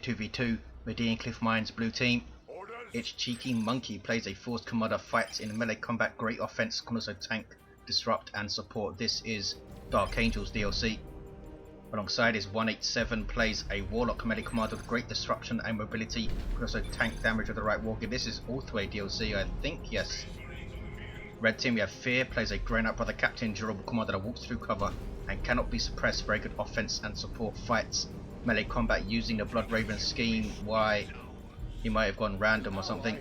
2v2, Medean Cliff Mines blue team. It's cheeky Monkey, plays a forced commander, fights in melee combat, great offense, can also tank, disrupt and support. This is Dark Angels DLC. Alongside is 187, plays a Warlock melee commander with great disruption and mobility, can also tank damage with the right war gear. This is Authway DLC, I think, yes. Red team, we have Fear, plays a Dreadnought brother captain, durable commander that walks through cover and cannot be suppressed, very good offense and support, fights melee combat using the Blood Raven scheme. Why? He might have gone random or something.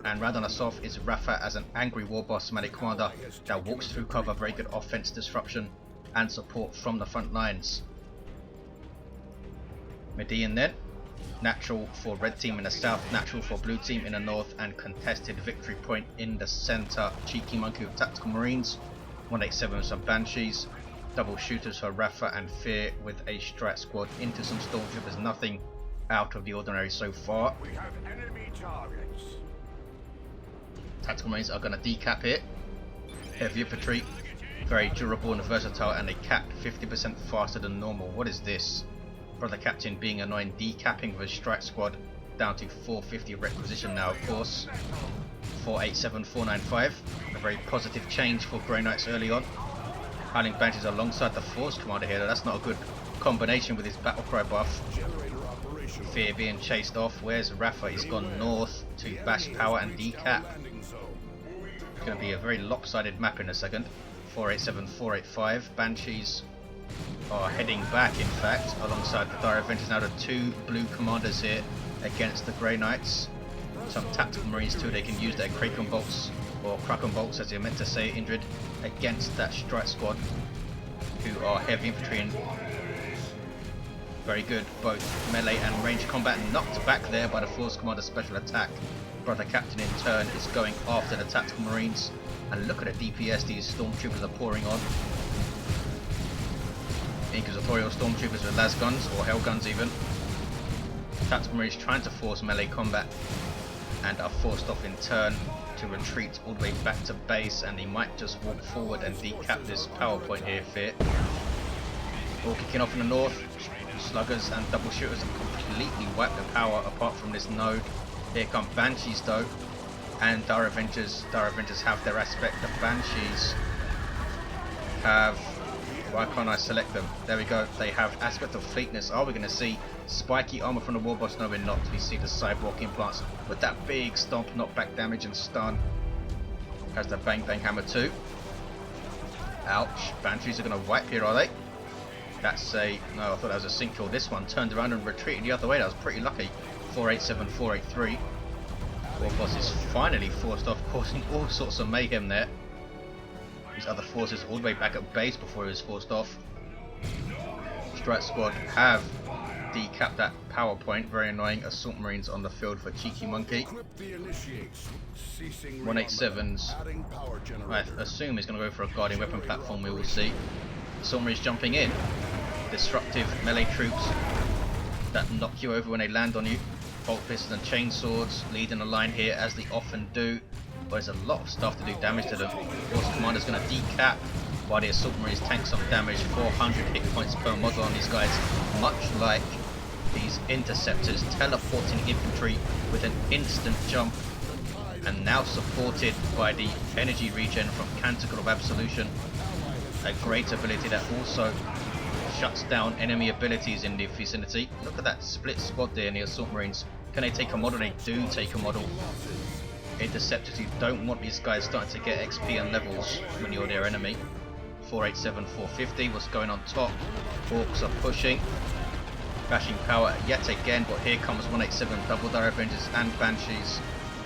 And rounding us off is Raffa as an angry Warboss melee commander that walks through cover, very good offense, disruption and support from the front lines. Medean then, natural for red team in the south, natural for blue team in the north, and contested victory point in the center. Cheeky Monkey with tactical marines, 187 with some banshees, double shooters for Raffa and Fear with a strat squad into some stormtroopers. Nothing out of the ordinary so far. We have enemy targets. Tactical marines are going to decap it. Heavy infantry, very durable and versatile, and they cap 50% faster than normal. What is this? Brother captain being annoying, decapping with a strike squad down to 450 requisition now, of course. 487, 495. A very positive change for Grey Knights early on. Howling Banshees alongside the Force Commander here. That's not a good combination with his battlecry buff. Fear being chased off. Where's Raffa? He's gone north to bash power and decap. It's going to be a very lopsided map in a second. 487, 485. Banshees are heading back, in fact, alongside the Dire Avengers. Now the two blue commanders here against the Grey Knights. Some tactical marines too, they can use their Kraken bolts, or Kraken bolts as you're meant to say, Indrid, against that strike squad, who are heavy infantry and very good both melee and range combat. Knocked back there by the Force Commander special attack. Brother Captain in turn is going after the tactical marines, and look at the DPS these stormtroopers are pouring on. Inquisitorial stormtroopers with las guns, or hell guns even. Tactical marines trying to force melee combat and are forced off in turn to retreat all the way back to base, and they might just walk forward and decap this power point here. Fear all kicking off in the north. Sluggers and double shooters have completely wiped the power apart from this node. Here come Banshees though, and Dire Avengers have their aspect. The Banshees have, why can't I select them? There we go. They have aspect of fleetness. Are we going to see spiky armor from the Warboss? No, we're not. We see the sidewalk implants with that big stomp, knockback damage and stun. Has the bang bang hammer too. Ouch. Banshees are going to wipe here, are they? That's a, no, I thought that was a sink kill. This one turned around and retreated the other way. That was pretty lucky. 487, 483. Warboss is finally forced off, causing all sorts of mayhem there. His other forces all the way back at base before he was forced off. Strike squad have decapped that power point. Very annoying. Assault marines on the field for cheeky Monkey. 187's, I assume he's going to go for a guardian weapon platform. We will see. Assault marines jumping in. Disruptive melee troops that knock you over when they land on you. Bolt pistols and chainswords leading the line here, as they often do. But there's a lot of stuff to do damage to them. Force Commander's going to decap while the Assault Marines tank some damage. 400 hit points per model on these guys, much like these interceptors, teleporting infantry with an instant jump, and now supported by the energy regen from Canticle of Absolution, a great ability that also shuts down enemy abilities in the vicinity. Look at that split squad there in the Assault Marines. Can they take a model? They do take a model. Interceptors, you don't want these guys starting to get XP and levels when you're their enemy. 487, 450, what's going on top? Orks are pushing, bashing power yet again, but here comes 187, double Dire Avengers and Banshees.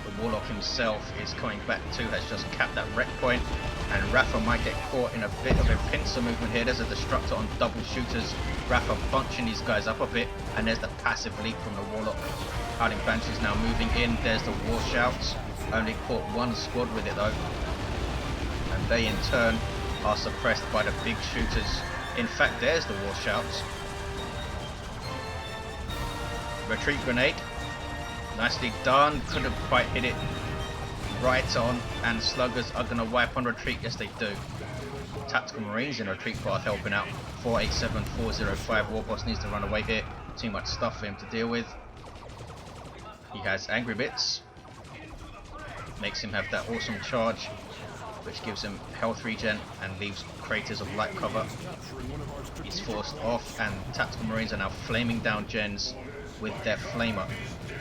The Warlock himself is coming back too, has just capped that wreck point, and Raffa might get caught in a bit of a pincer movement here. There's a Destructor on double shooters. Raffa bunching these guys up a bit, and there's the passive leap from the Warlock. Howling Banshees now moving in. There's the War Shouts. Only caught one squad with it though, and they in turn are suppressed by the big shooters. In fact, there's the War Shouts. Retreat grenade, nicely done. Couldn't quite hit it right on, and sluggers are going to wipe on retreat. Yes, they do. Tactical marines in retreat path helping out. 487, 405. Warboss needs to run away here. Too much stuff for him to deal with. He has Angry Bits. Makes him have that awesome charge, which gives him health regen and leaves craters of light cover. He's forced off, and Tactical Marines are now flaming down gens with their flamer.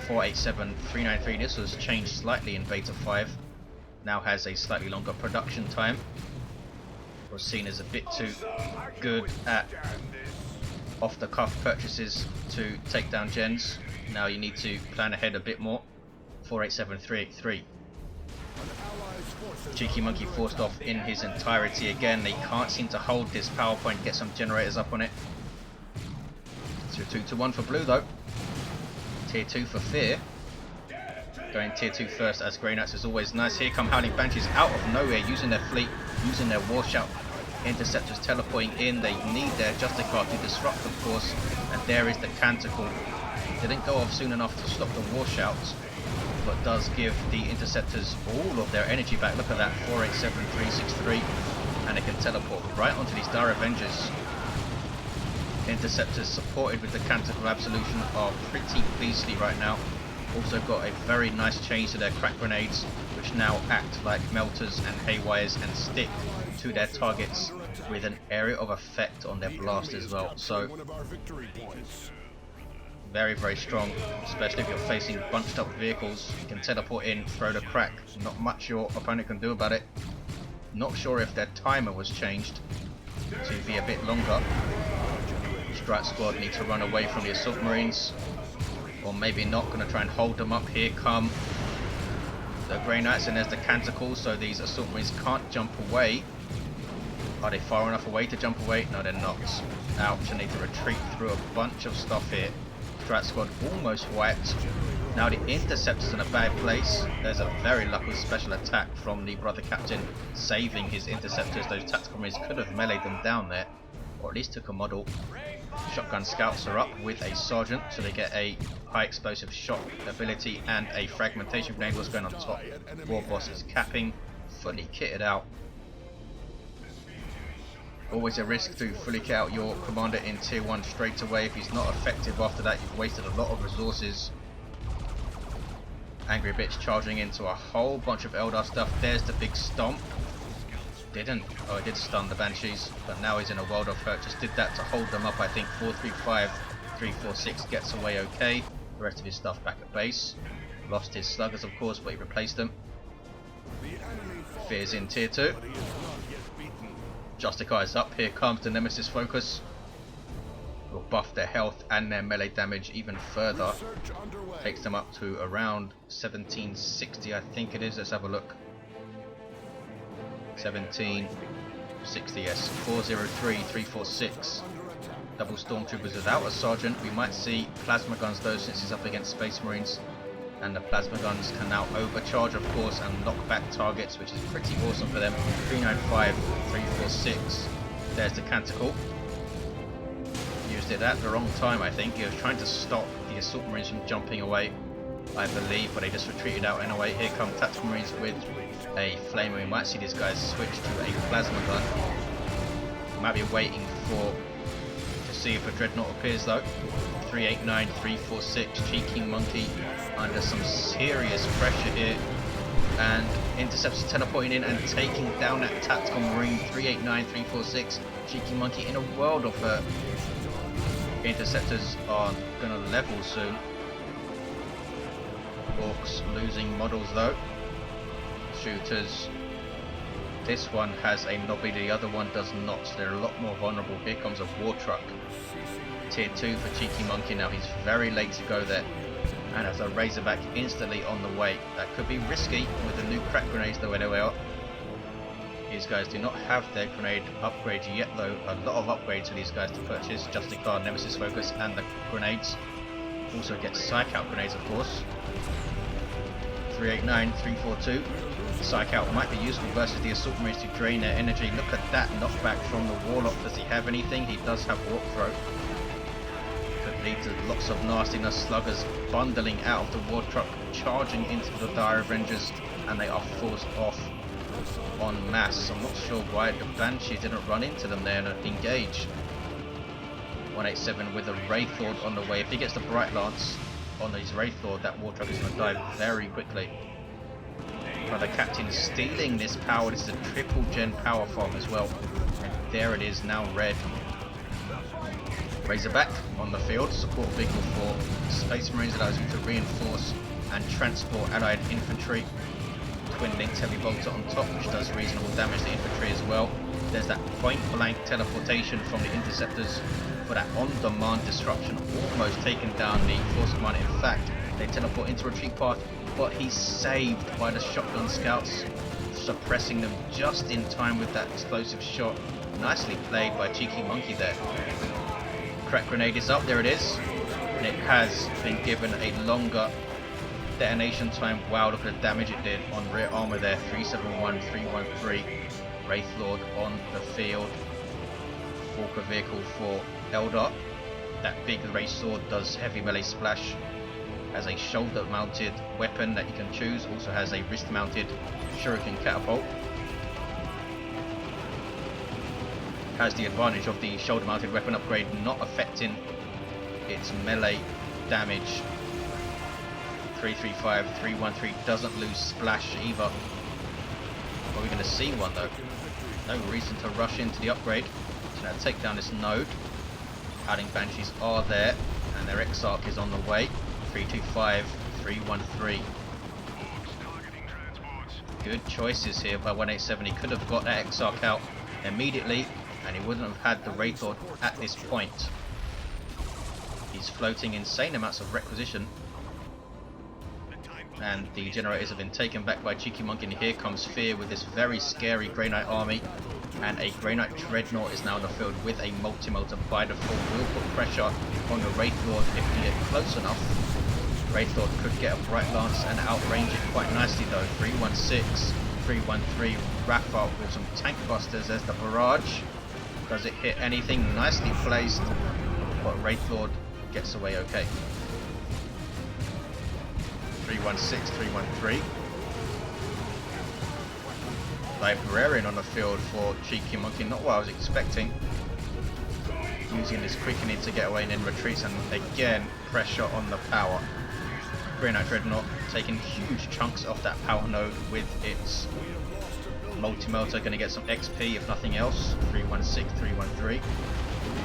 487393, this was changed slightly in Beta 5. Now has a slightly longer production time. Was seen as a bit too good at off-the-cuff purchases to take down gens. Now you need to plan ahead a bit more. 487383. Cheeky Monkey forced off in his entirety again. They can't seem to hold this power point, get some generators up on it. So 2-1 for blue though. Tier 2 for Fear. Going tier 2 first as Grey Knights is always nice. Here come Howling Banshees out of nowhere, using their fleet, using their war shout. Interceptors teleporting in. They need their Justicar to disrupt, of course. And there is the Canticle. Didn't go off soon enough to stop the war shouts, but does give the Interceptors all of their energy back. Look at that, 487363, and it can teleport right onto these Dire Avengers. Interceptors supported with the Canticle Absolution are pretty beastly right now. Also got a very nice change to their crack grenades, which now act like melters and haywires and stick to their targets with an area of effect on their blast as well. So very, very strong, especially if you're facing bunched up vehicles. You can teleport in, throw the crack. Not much your opponent can do about it. Not sure if their timer was changed to be a bit longer. Strike Squad need to run away from the Assault Marines, or maybe not. Going to try and hold them up. Here come the Grey Knights, and there's the Canticle, so these Assault Marines can't jump away. Are they far enough away to jump away? No, they're not. Ouch, I need to retreat through a bunch of stuff here. Strike Squad almost wiped. Now the Interceptor's in a bad place. There's a very lucky special attack from the Brother Captain, saving his Interceptors. Those Tactical Marines could have meleeed them down there, or at least took a model. Shotgun Scouts are up with a Sergeant, so they get a high explosive shot ability and a fragmentation grenade. What's going on top? Warboss is capping, fully kitted out. Always a risk to fully kit out your commander in tier 1 straight away. If he's not effective after that, you've wasted a lot of resources. Angry Bitch charging into a whole bunch of Eldar stuff. There's the big stomp. Didn't. Oh, it did stun the Banshees, but now he's in a world of hurt. Just did that to hold them up. I think 435, 346 gets away okay. The rest of his stuff back at base. Lost his sluggers, of course, but he replaced them. Fear's in tier 2. Justicar is up. Here comes the Nemesis Focus. Will buff their health and their melee damage even further. Takes them up to around 1760, I think it is. Let's have a look. 1760, yes. 403, 346. Double Stormtroopers without a Sergeant. We might see Plasma Guns though, since he's up against Space Marines. And the Plasma Guns can now overcharge, of course, and knock back targets, which is pretty awesome for them. 395, 346. There's the Canticle. Used it at the wrong time, I think. He was trying to stop the Assault Marines from jumping away, I believe, but they just retreated out anyway. Here come Tactical Marines with a Flamer. We might see these guys switch to a Plasma Gun. Might be waiting to see if a Dreadnought appears though. 389, 346. Cheeky Monkey under some serious pressure here, and Interceptors teleporting in and taking down that Tactical Marine. 389, 346. Cheeky Monkey in a world of hurt. Interceptors are gonna level soon. Orks losing models though. Shooters. This one has a Nobby, the other one does not, so they're a lot more vulnerable. Here comes a War Truck. Tier 2 for Cheeky Monkey. Now he's very late to go there, and has a Razorback instantly on the way. That could be risky with the new crack grenades the way they are. These guys do not have their grenade upgrade yet though. A lot of upgrades for these guys to purchase. Justicar, Nemesis Focus and the grenades. Also get Psych Out grenades, of course. 389, 342. Psych Out might be useful versus the Assault Marines to drain their energy. Look at that knockback from the Warlock. Does he have anything? He does have Warp Throat. Could lead to lots of nastiness. Sluggers bundling out of the War Truck, charging into the Dire Avengers, and they are forced off en masse. I'm not sure why the Banshees didn't run into them there and engage. 187 with a Wraith Lord on the way. If he gets the Bright Lance on his Wraith Lord, that War Truck is going to die very quickly. But the captain stealing this power. This is a triple gen power farm as well. And there it is, now red. Razorback on the field, support vehicle for Space Marines, allows you to reinforce and transport allied infantry. Twin linked heavy bolter on top, which does reasonable damage to infantry as well. There's that point blank teleportation from the interceptors for that on demand disruption, almost taking down the force commander. In fact, they teleport into retreat path, but he's saved by the shotgun scouts, suppressing them just in time with that explosive shot. Nicely played by Cheeky Monkey there. Crack grenade is up, there it is, and it has been given a longer detonation time. Wow, look at the damage it did on rear armor there. 371, 313. Wraith Lord on the field. Walker vehicle for Eldar. That big Wraith Sword does heavy melee splash. Has a shoulder mounted weapon that you can choose. Also has a wrist mounted shuriken catapult. Has the advantage of the shoulder mounted weapon upgrade not affecting its melee damage. 335, 313 doesn't lose splash either. But we're going to see one though. No reason to rush into the upgrade. So now take down this node. Adding Banshees are there, and their Exarch is on the way. 325, 313. Good choices here by 187. He could have got that Exarch out immediately, and he wouldn't have had the Wraith Lord at this point. He's floating insane amounts of requisition, and the generators have been taken back by Cheeky Monkey, and here comes Fear with this very scary Grey Knight army, and a Grey Knight Dreadnought is now in the field with a multi-motor by default. Will put pressure on the Wraith Lord if we get close enough. Wraith Lord could get a Bright Lance and outrange it quite nicely though. 316, 313, Raffa with some tank busters as the barrage. Does it hit anything? Nicely placed, but Wraith Lord gets away okay. 316, 313. Librarian on the field for Cheeky Monkey, not what I was expecting. Using this quickening to get away and then retreats, and again pressure on the power. Grey Knight Dreadnought taking huge chunks off that power node with its multi-motor, going to get some XP if nothing else. 316, 313.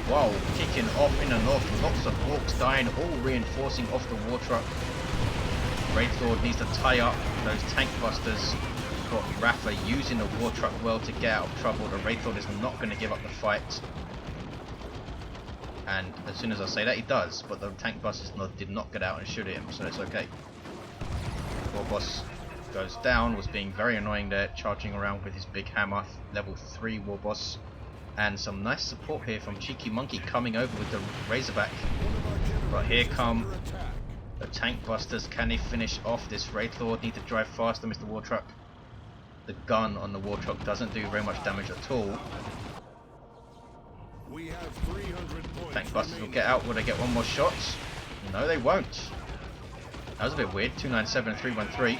Wow, kicking off in the north, lots of Orks dying, all reinforcing off the war truck. Wraith Lord needs to tie up those tank busters. Got Raffa using the war truck well to get out of trouble. The Wraith Lord is not going to give up the fight. And as soon as I say that, he does, but the tank busters did not get out and shoot at him, so it's okay. Warboss goes down, was being very annoying there, charging around with his big hammer. Level 3 Warboss. And some nice support here from Cheeky Monkey coming over with the Razorback. But here come the tank busters. Can they finish off this Wraith Lord? Need to drive faster, Mr. War Truck. The gun on the War Truck doesn't do very much damage at all. Tank busters will get out. Will they get one more shot? No, they won't. That was a bit weird. 297 and 313.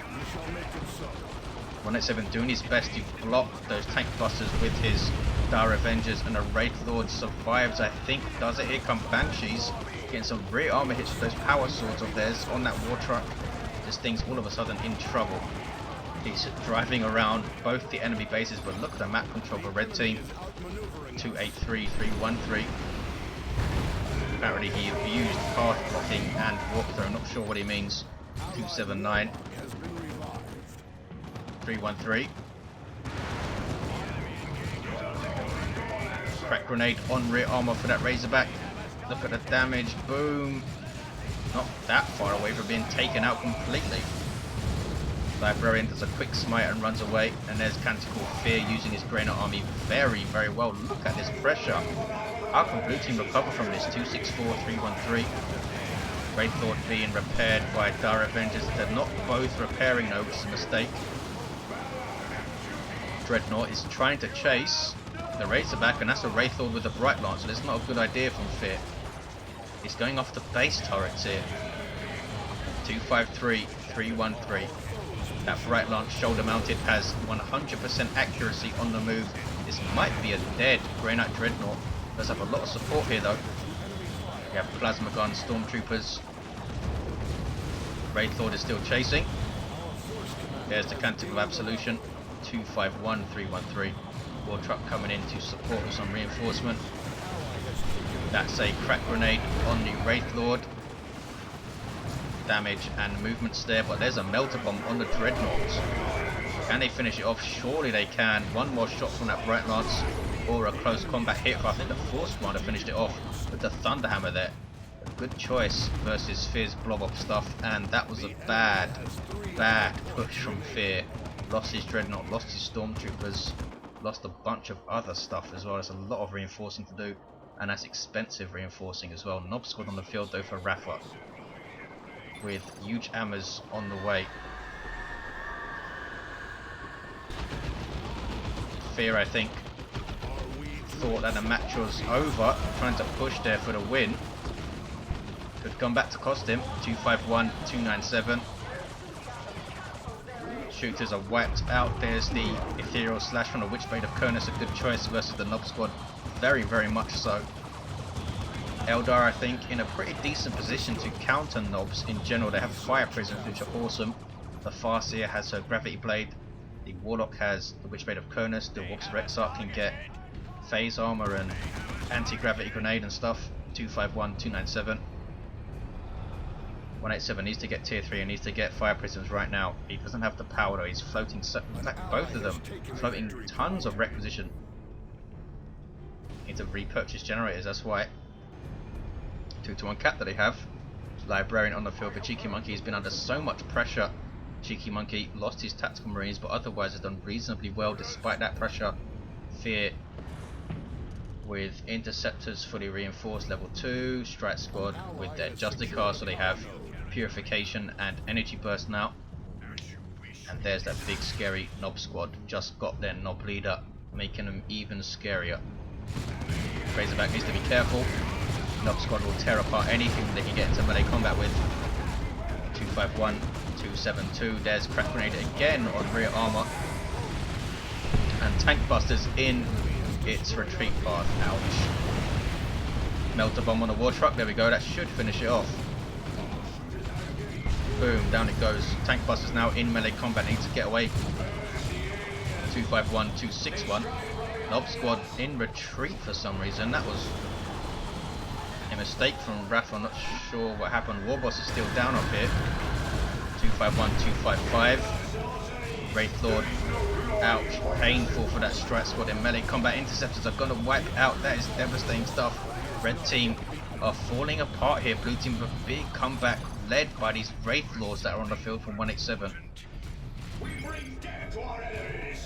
187 doing his best to block those tank busters with his Dire Avengers, and the Wraith Lord survives, I think. Does it? Here come Banshees, getting some rear armor hits with those power swords of theirs on that war truck. This thing's all of a sudden in trouble. He's driving around both the enemy bases, but look at the map control for red team. 283, 313. Apparently he abused path blocking and walkthrough. I'm not sure what he means. 279. 313. Crack grenade on rear armor for that Razorback. Look at the damage. Boom. Not that far away from being taken out completely. Librarian does a quick smite and runs away, and there's Canticle Fear using his Grey Knight army very, very well. Look at this pressure. How can blue team recover from this? 264, 313. Wraith Lord being repaired by Dire Avengers. They're not both repairing though, which is a mistake. Dreadnought is trying to chase the Razorback, and that's a Wraith Lord with a Bright Lance, so that's not a good idea from Fear. He's going off the base turrets here. 253, 313. That Bright Lance shoulder mounted has 100% accuracy on the move. This might be a dead Grey Knight Dreadnought. Does have a lot of support here though. You have plasma gun, stormtroopers. Wraith Lord is still chasing. There's the Cantic of Absolution. 251, 313. War truck coming in to support with some reinforcement. That's a crack grenade on the Wraith Lord. Damage and movements there, but there's a melter bomb on the Dreadnought. Can they finish it off? Surely they can. One more shot from that Bright Lance or a close combat hit. I think the Force Commander finished it off with the Thunderhammer there. A good choice versus Fear's blob up stuff, and that was a bad push from Fear. Lost his Dreadnought, lost his Stormtroopers, lost a bunch of other stuff as well. There's a lot of reinforcing to do, and that's expensive reinforcing as well. Nob squad on the field though for Raffa, with huge hammers on the way. Fear, I think, thought that the match was over, trying to push there for the win. Could come back to cost him. 251, 297. Shooters are wiped out. There's the Ethereal Slash from the Witchblade of Kurnus, a good choice versus the Nob squad. Very, very much so. Eldar, I think, in a pretty decent position to counter Nobs in general. They have Fire Prisms, which are awesome. The Farseer has her Gravity Blade. The Warlock has the Witchblade of Kurnus. The Warps Rexarch can get Phase Armor and Anti-Gravity Grenade and stuff. 251, 297. 187 needs to get tier 3 and needs to get Fire Prisms right now. He doesn't have the power though. He's floating, in fact both of them, floating tons of requisition. Need to repurchase generators, that's why. 2-to-1 cap that they have. Librarian on the field for Cheeky Monkey. He's been under so much pressure. Cheeky Monkey lost his tactical marines, but otherwise has done reasonably well despite that pressure. Fear with interceptors fully reinforced, level 2. Strike squad with their Justicar, so they have purification and energy burst now. And there's that big scary Nob squad. Just got their Nob leader, making them even scarier. Razorback needs to be careful. Nob squad will tear apart anything they can get into melee combat with. 251, 272. There's crack grenade again on rear armor. And tank busters in its retreat path. Ouch. Melter bomb on the war truck. There we go. That should finish it off. Boom. Down it goes. Tank busters now in melee combat. Need to get away. 251, 261. Nob squad in retreat for some reason. That was a mistake from Raffa. I'm not sure what happened. Warboss is still down up here. 251, 255. Wraith Lord. Ouch. Painful for that strike squad in melee combat. Interceptors are going to wipe out. That is devastating stuff. Red team are falling apart here. Blue team with a big comeback led by these Wraith Lords that are on the field from 187.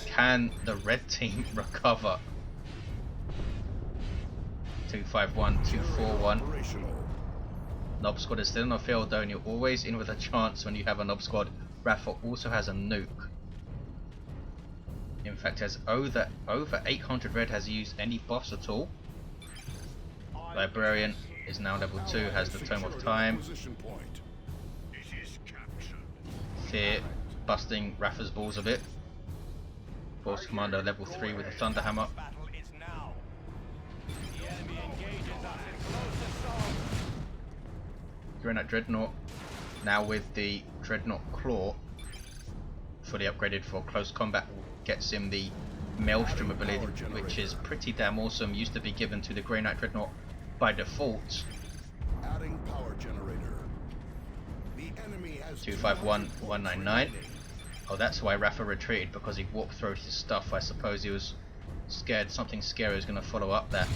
Can the red team recover? 251, 241. Nob squad is still on the field though, and you're always in with a chance when you have a Nob squad. Raffa also has a nuke. In fact, has over 800 red. Has used any buffs at all. Librarian is now level 2, has the Tome of Time. Fear busting Raffa's balls a bit. Force Commander level 3 with a Thunderhammer. Dreadnought Dreadnought now with the Dreadnought Claw fully upgraded for close combat, gets him the Maelstrom ability, which is pretty damn awesome. Used to be given to the Grey Knight Dreadnought by default. 251, 199. Oh, that's why Raffa retreated, because he walked through his stuff. I suppose he was scared something scary was going to follow up that.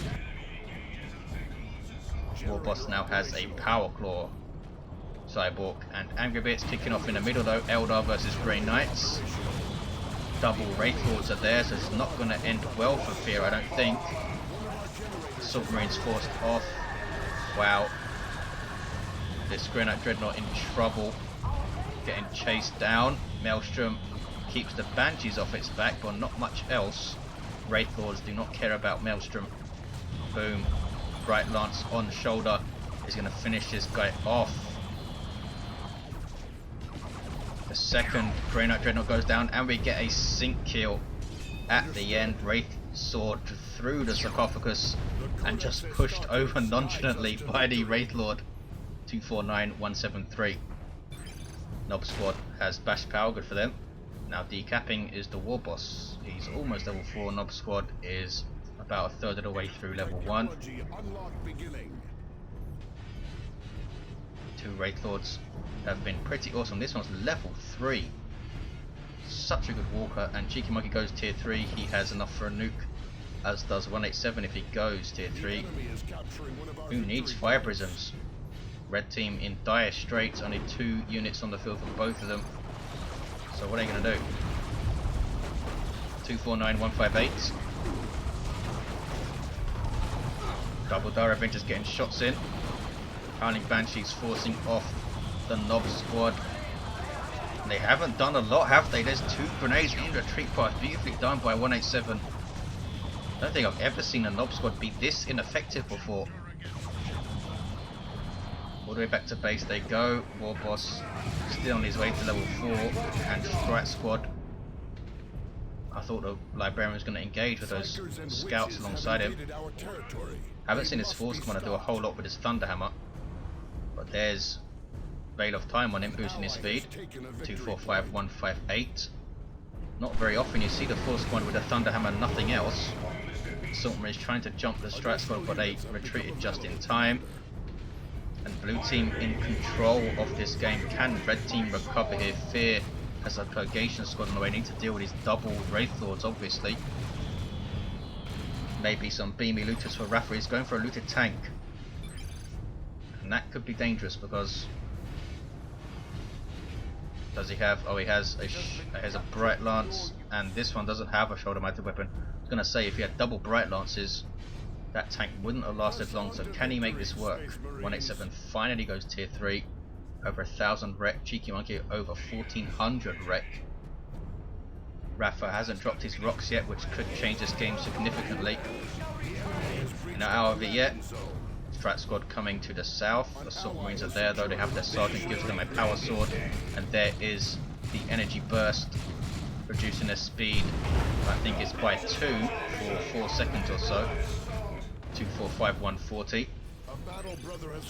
Warboss now has a Power Claw Cyborg and Angry Bits kicking off in the middle though. Eldar versus Grey Knights. Double Wraith Lords are there, so it's not going to end well for Fear, I don't think. Submarines forced off. Wow. This Grey Knight Dreadnought in trouble. Getting chased down. Maelstrom keeps the Banshees off its back, but not much else. Wraith Lords do not care about Maelstrom. Boom. Bright Lance on shoulder is going to finish this guy off. The second Grey Knight Dreadnought goes down, and we get a sync kill at the end. Wraith Sword through the sarcophagus and just pushed over nonchalantly by the Wraith Lord. 249173. Nob squad has bash power, good for them. Now decapping is the Warboss. He's almost level 4. Nob squad is about a third of the way through level 1. 2 Wraith Lords have been pretty awesome. This one's level 3. Such a good walker, and Cheeky Monkey goes tier 3. He has enough for a nuke, as does 187 if he goes tier 3. Who needs fire prisms? Red team in dire straits, only 2 units on the field for both of them. So what are they going to do? 249158. Double Dire Avengers getting shots in. Howling Banshees forcing off the Nob squad. They haven't done a lot, have they? There's 2 grenades in the retreat path, beautifully done by 187. I don't think I've ever seen a Nob squad be this ineffective before. All the way back to base they go. Warboss still on his way to level 4, and Strat squad. I thought the Librarian was going to engage with those scouts alongside him. Haven't seen his Force Commander do a whole lot with his Thunderhammer, but there's Veil of Time on him, boosting his speed. 245158. Not very often you see the Force Commander with a Thunderhammer, nothing else. Saltman is trying to jump the Strat squad, but they retreated just in time. And blue team in control of this game. Can red team recover here? Fear has a Purgation squad on the way. Need to deal with his double Wraith Lords, obviously. Maybe some beamy looters for Raffa. He's going for a looted tank, and that could be dangerous because does he have? Oh, he has a Bright Lance, and this one doesn't have a shoulder mounted weapon. I was going to say, if he had double Bright Lances, that tank wouldn't have lasted long. So can he make this work? 187 finally goes tier 3. Over 1,000 wreck. Cheeky Monkey over 1,400 wreck. Raffa hasn't dropped his rocks yet, which could change this game significantly. Not out of it yet. Strat squad coming to the south. The Assault Marines are there, though they have their sergeant, gives them a power sword, and there is the energy burst, reducing their speed. I think it's by 2 for 4 seconds or so. 245140.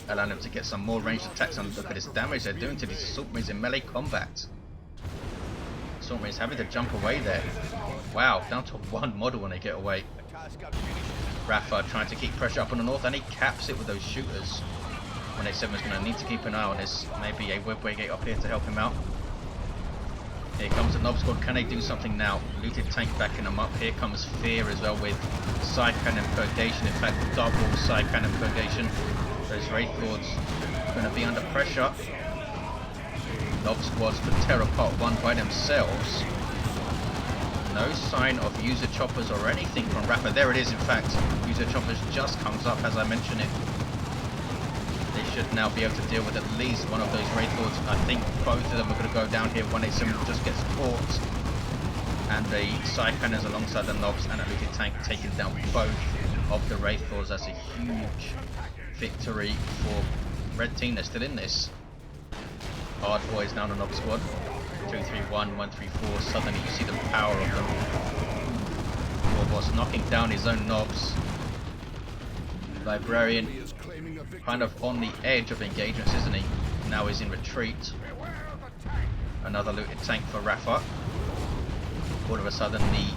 Allowing them to get some more ranged attacks, and look at this damage they're doing to these Assault Marines in melee combat. Assault Marines having to jump away there. Wow, down to 1 model when they get away. Raffa trying to keep pressure up on the north, and he caps it with those shooters. 187 is going to need to keep an eye on this. Maybe a webway gate up here to help him out. Here comes the Nob squad. Can they do something now? Looted tank backing them up. Here comes Fear as well with side cannon purgation. In fact, double side cannon purgation. Those Wraith Lords are going to be under pressure. Nob squads could tear apart one by themselves. No sign of user choppers or anything from Raffa. There it is, in fact. User choppers just comes up as I mention it. They should now be able to deal with at least one of those Wraith Lords. I think both of them are going to go down here. 187 just gets caught. And the side cannons alongside the Nobs and a looted tank taking down both of the Wraith Lords. That's a huge victory for red team. They're still in this. Hard boys down the Nob squad. 231, 134. Suddenly you see the power of them. Warboss knocking down his own Nobs. Librarian kind of on the edge of engagements, isn't he? Now he's in retreat. Another looted tank for Raffa. All of a sudden the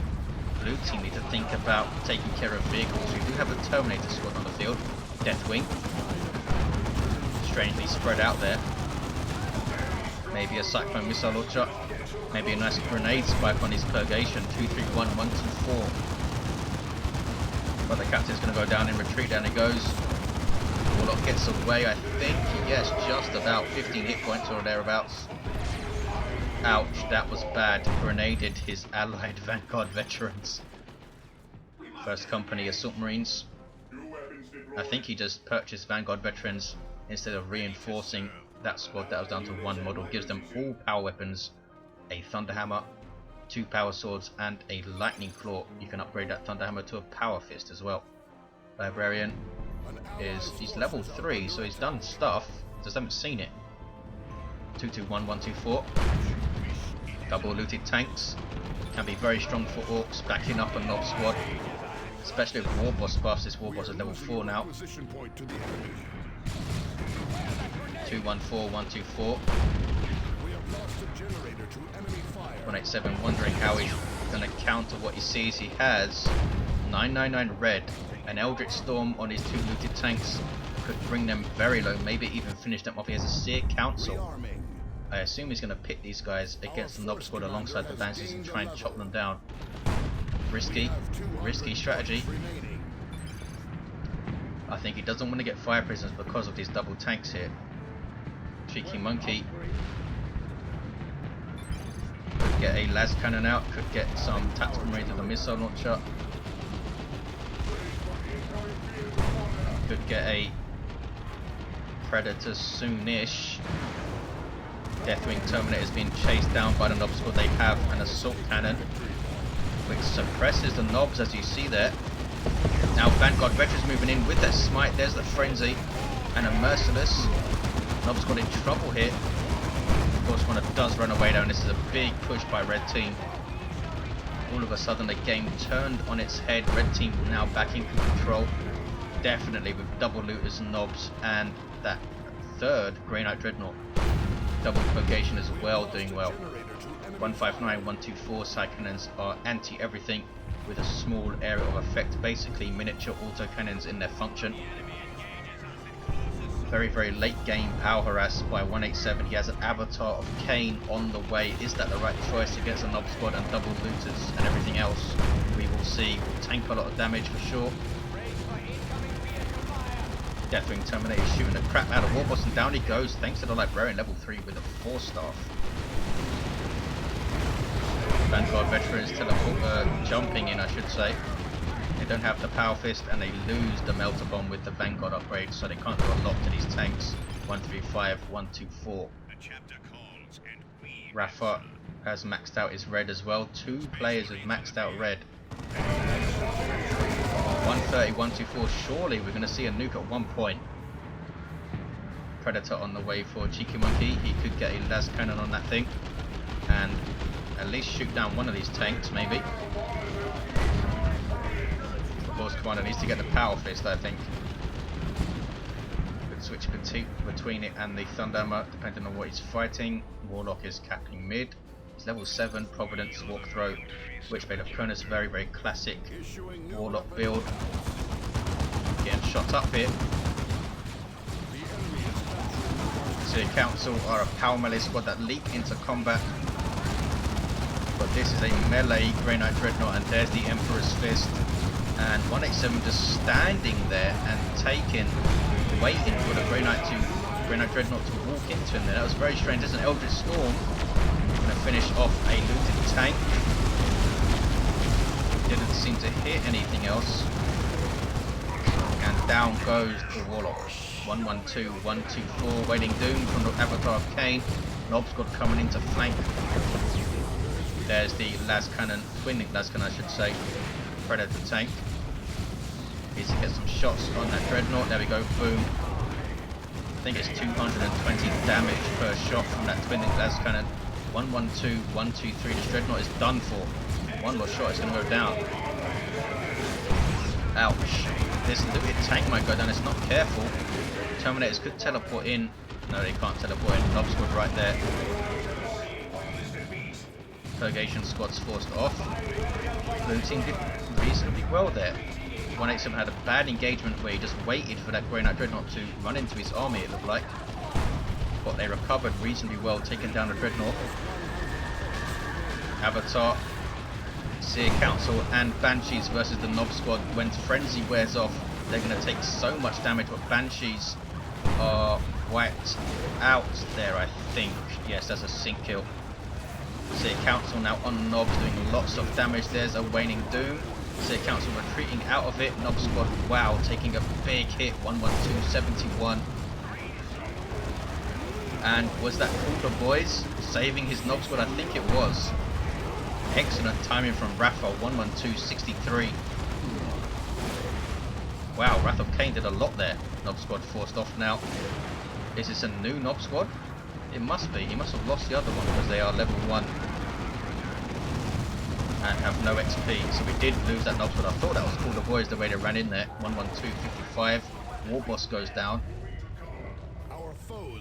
blue team need to think about taking care of vehicles. We do have a Terminator squad on the field. Deathwing. Strangely spread out there. Maybe a Cyclone missile launcher. Maybe a nice grenade spike on his purgation. 231, 124. But the captain's going to go down in retreat. Down he goes. Warlock gets away, I think. Yes, just about 15 hit points or thereabouts. Ouch, that was bad. Grenaded his allied Vanguard veterans. First company Assault Marines. I think he just purchased Vanguard veterans instead of reinforcing that squad that was down to 1 model. Gives them all power weapons, a Thunderhammer, 2 power swords, and a Lightning Claw. You can upgrade that Thunderhammer to a Power Fist as well. Librarian he's level 3, so he's done stuff, just haven't seen it. 221, 124. Double looted tanks. Can be very strong for Orks, backing up a Nob squad. especially with Warboss buffs. This Warboss is level 4 now. 214, 124. 187 wondering how he's going to counter what he sees. He has 999 red. An Eldritch Storm on his 2 looted tanks could bring them very low, maybe even finish them off. He has a Seer Council. I assume he's going to pit these guys against the Nob Squad alongside the Banshees and try and chop them down. Risky strategy. I think he doesn't want to get fire prisoners because of these double tanks here. Cheeky Monkey could get a las cannon out, could get some tactical marines with a missile launcher, could get a predator soonish. Deathwing Terminator is being chased down by the Nob Squad. They have an assault cannon which suppresses the Nobs, as you see there. Now Vanguard Veterans moving in with their smite. There's the frenzy and a merciless. Nob Squad in trouble here. Of course, one does run away down. This is a big push by Red Team. All of a sudden the game turned on its head. Red Team now back in control. Definitely with double looters and Nobs and that third Grey Knight Dreadnought. Double purgation as well, doing well. 159, 124 side cannons are anti-everything with a small area of effect, basically miniature autocannons in their function. Very late game power harass by 187. He has an avatar of Kane on the way. Is that the right choice against a Nob Squad and double looters and everything else? We will see. Will tank a lot of damage for sure. Deathwing Terminator shooting the crap out of Warboss, and down he goes thanks to the Librarian level 3 with a 4 staff. Vanguard Veterans jumping in, I should say. They don't have the Power Fist and they lose the Melter Bomb with the Vanguard upgrade, so they can't do a lot to these tanks. 135, 124. Raffa has maxed out his red as well. 2 players have maxed out red. 130, 124. Surely we're going to see a nuke at one point. Predator on the way for Cheeky Monkey. He could get a las cannon on that thing and at least shoot down one of these tanks, maybe. The Force Commander needs to get the Power Fist, I think. Could switch between it and the Thunderhammer depending on what he's fighting. Warlock is capping mid. It's level 7 Providence Walk-Throw, Witchblade of Cronus, very classic Warlock build. Getting shot up here. Seer Council are a power melee squad that leap into combat. But this is a melee Grey Knight Dreadnought, and there's the Emperor's Fist. And 187 just standing there and waiting for the Grey Knight Dreadnought to walk into him there. That was very strange. There's an Eldritch Storm. Going to finish off a looted tank. Didn't seem to hit anything else. And down goes the Warlock. 112, 124. Wailing Doom from the Avatar of Kane. Nob Squad coming into flank. There's the las cannon, twin link las cannon I should say. Predator tank. Needs to get some shots on that Dreadnought. There we go, boom. I think it's 220 damage per shot from that twin link las cannon. 112, 123. This Dreadnought is done for. One more shot, it's going to go down. Ouch. This looted tank might go down, it's not careful. Terminators could teleport in. No, they can't teleport in. Nob Squad right there. Purgation squad's forced off. Blue team did reasonably well there. 187 had a bad engagement where he just waited for that Grey Knight Dreadnought to run into his army, it looked like. But they recovered reasonably well, taking down the Dreadnought. Avatar, Seer Council and Banshees versus the Nob Squad. When Frenzy wears off, they're going to take so much damage, but Banshees are wiped out there, I think. Yes, that's a sync kill. Seer Council now on Nobs doing lots of damage. There's a Waning Doom. Seer Council retreating out of it. Nob Squad, wow, taking a big hit. 112, 71. And was that Cooler Boys saving his Nob Squad? I think it was. Excellent timing from Raffa. 112, 63. Wow, Wrath of Kane did a lot there. Nob Squad forced off now. Is this a new Nob Squad? It must be. He must have lost the other one because they are level 1. and have no XP. So we did lose that knob, but I thought that was cool. The boys, the way they ran in there. 112.55. Warboss goes down.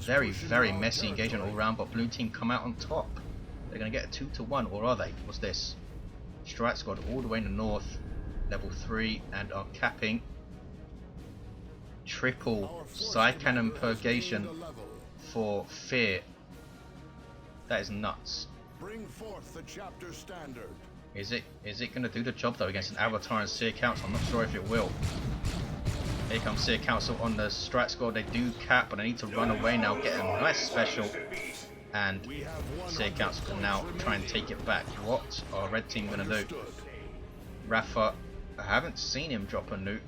Very, very messy engagement all round, but blue team come out on top. They're going to get a 2-1, or are they? What's this? Strike squad all the way in the north, level 3, and are capping. Triple side cannon purgation for fear. That is nuts. Bring forth the chapter standard. Is it going to do the job though against an Avatar and Seer Council? I'm not sure if it will. Here comes Seer Council on the strike squad. They do cap, but they need to run away now, get a nice special, and Seer Council can now try and take it back. What are red team going to do? Raffa, I haven't seen him drop a nuke.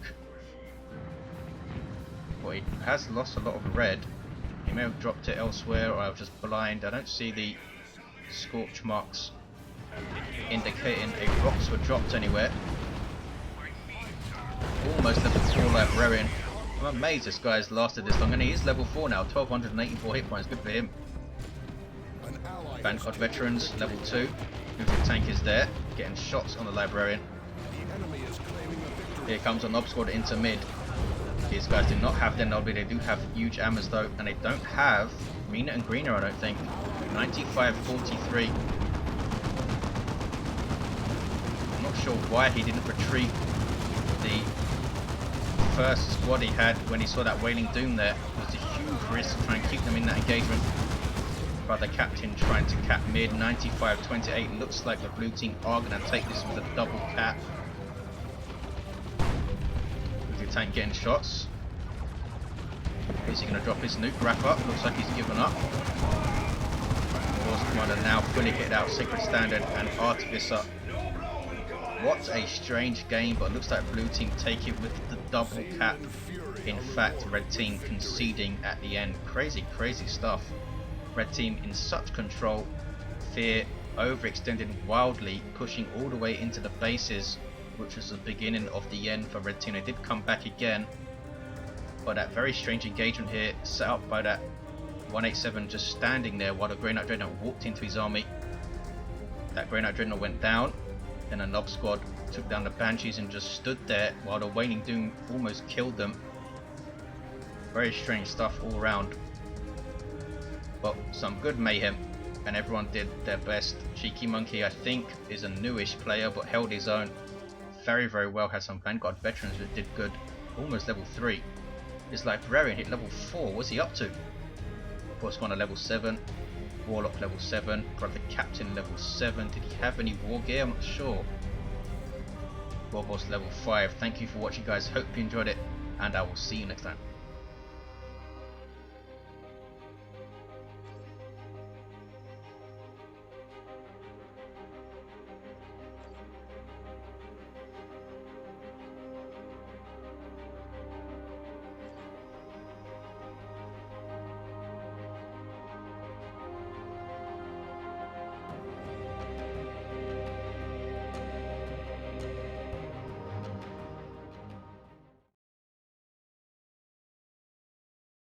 Well, he has lost a lot of red. He may have dropped it elsewhere, or I was just blind. I don't see the scorch marks indicating a rocks were dropped anywhere. Almost level 4 librarian. I'm amazed this guy's lasted this long, and he is level 4 now. 1284 hit points, good for him. Vanguard veterans level 2. Nuclear tank is there, getting shots on the librarian. Here comes an knob squad into mid. These guys do not have their nobby, they do have huge ammers though, and they don't have meaner and greener, I don't think. 95.43. I'm not sure why he didn't retreat the first squad he had when he saw that Wailing Doom there. It was a huge risk to try and keep them in that engagement. Brother Captain trying to cap mid. 95.28. Looks like the blue team are going to take this with a double cap. Tank getting shots. Is he going to drop his nuke? Wrap up. Looks like he's given up. Force Commander now fully kitted out. Sacred Standard and Artificer. What a strange game, but it looks like blue team take it with the double cap. In fact, red team conceding at the end. Crazy, crazy stuff. Red team in such control. Fear overextended wildly, pushing all the way into the bases, which was the beginning of the end for red team. They did come back again, but that very strange engagement here set up by that 187 just standing there while the Grey Knight Dreadnought walked into his army. That Grey Knight Dreadnought went down, then a Nob squad took down the Banshees and just stood there while the Wailing Doom almost killed them. Very strange stuff all around, but some good mayhem, and everyone did their best. Cheeky Monkie, I think, is a newish player but held his own very, very well. Had some Vanguard veterans that did good. Almost level 3. His librarian hit level 4. What's he up to? Force Commander level 7. Warlock level 7. Brother Captain level 7. Did he have any war gear? I'm not sure. Warboss level 5. Thank you for watching, guys. Hope you enjoyed it, and I will see you next time.